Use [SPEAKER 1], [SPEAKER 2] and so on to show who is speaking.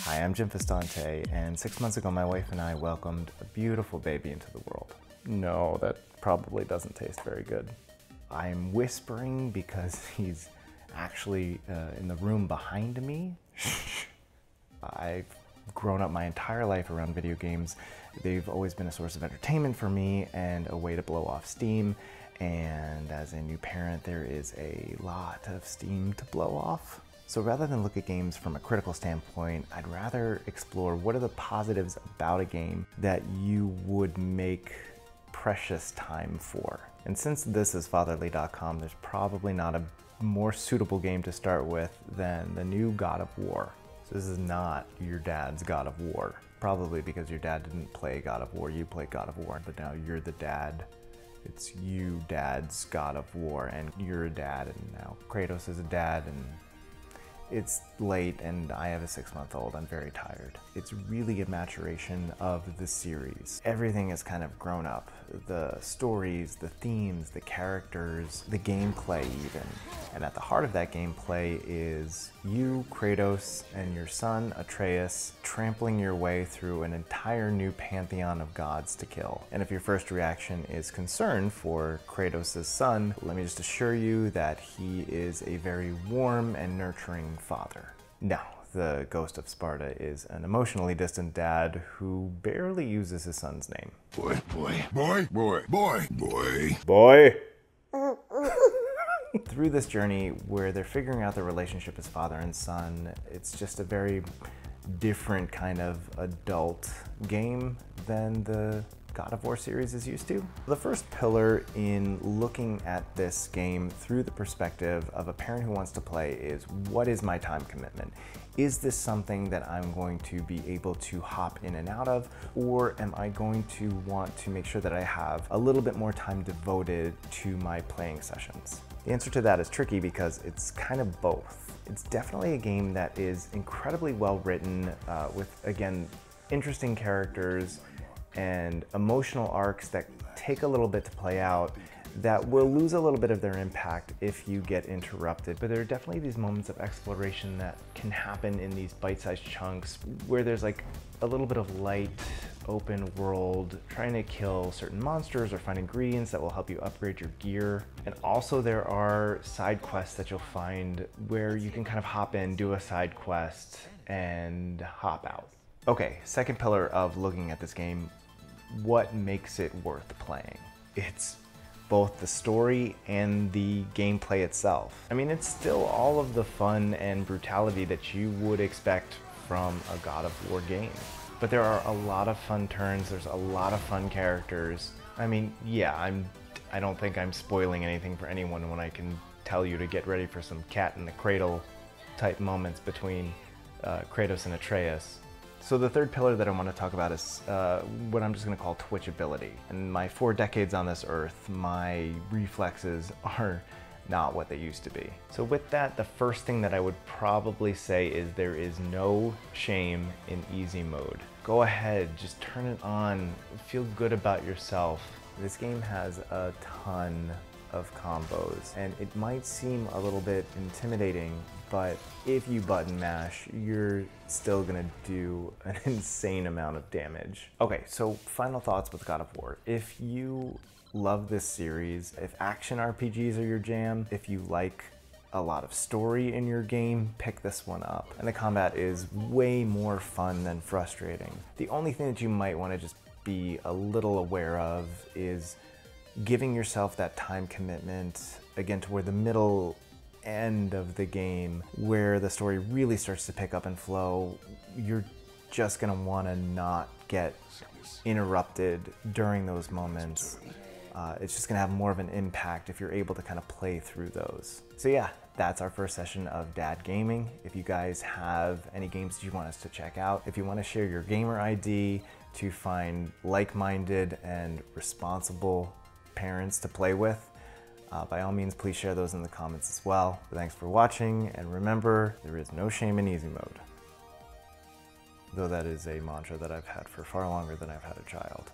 [SPEAKER 1] Hi, I'm Jim Festante, and 6 months ago my wife and I welcomed a beautiful baby into the world. No, that probably doesn't taste very good. I'm whispering because he's actually in the room behind me. I've grown up my entire life around video games. They've always been a source of entertainment for me and a way to blow off steam. And as a new parent, there is a lot of steam to blow off. So rather than look at games from a critical standpoint, I'd rather explore what are the positives about a game that you would make precious time for. And since this is fatherly.com, there's probably not a more suitable game to start with than the new God of War. So this is not your dad's God of War. Probably because your dad didn't play God of War, you played God of War, but now you're the dad. It's you, dad's God of War, and you're a dad, and now Kratos is a dad, and it's late and I have a 6-month-old. I'm very tired. It's really a maturation of the series. Everything has kind of grown up. The stories, the themes, the characters, the gameplay even. And at the heart of that gameplay is you, Kratos, and your son, Atreus, trampling your way through an entire new pantheon of gods to kill. And if your first reaction is concern for Kratos' son, let me just assure you that he is a very warm and nurturing father. No, the Ghost of Sparta is an emotionally distant dad who barely uses his son's name.
[SPEAKER 2] Boy, boy, boy, boy, boy, boy.
[SPEAKER 1] Boy! Through this journey where they're figuring out their relationship as father and son, it's just a very different kind of adult game than the God of War series is used to. The first pillar in looking at this game through the perspective of a parent who wants to play is, what is my time commitment? Is this something that I'm going to be able to hop in and out of, or am I going to want to make sure that I have a little bit more time devoted to my playing sessions? The answer to that is tricky because it's kind of both. It's definitely a game that is incredibly well written with, again, interesting characters and emotional arcs that take a little bit to play out that will lose a little bit of their impact if you get interrupted. But there are definitely these moments of exploration that can happen in these bite-sized chunks where there's like a little bit of light, open world, trying to kill certain monsters or find ingredients that will help you upgrade your gear. And also there are side quests that you'll find where you can kind of hop in, do a side quest, and hop out. Okay, second pillar of looking at this game, what makes it worth playing? It's both the story and the gameplay itself. I mean, it's still all of the fun and brutality that you would expect from a God of War game. But there are a lot of fun turns, there's a lot of fun characters. I mean, yeah, I don't think I'm spoiling anything for anyone when I can tell you to get ready for some cat in the cradle type moments between Kratos and Atreus. So the third pillar that I want to talk about is what I'm just going to call twitchability. In my 4 decades on this earth, my reflexes are not what they used to be. So with that, the first thing that I would probably say is there is no shame in easy mode. Go ahead, just turn it on, feel good about yourself. This game has a ton of combos, and it might seem a little bit intimidating, but if you button mash, you're still gonna do an insane amount of damage. Okay, so final thoughts with God of War. If you love this series, if action RPGs are your jam, if you like a lot of story in your game, pick this one up. And the combat is way more fun than frustrating. The only thing that you might wanna just be a little aware of is giving yourself that time commitment, again, to where the middle end of the game, where the story really starts to pick up and flow, you're just gonna wanna not get interrupted during those moments. It's just gonna have more of an impact if you're able to kind of play through those. So yeah, that's our first session of Dad Gaming. If you guys have any games that you want us to check out, if you wanna share your gamer ID to find like-minded and responsible parents to play with, by all means, please share those in the comments as well. Thanks for watching, and remember, there is no shame in easy mode. Though that is a mantra that I've had for far longer than I've had a child.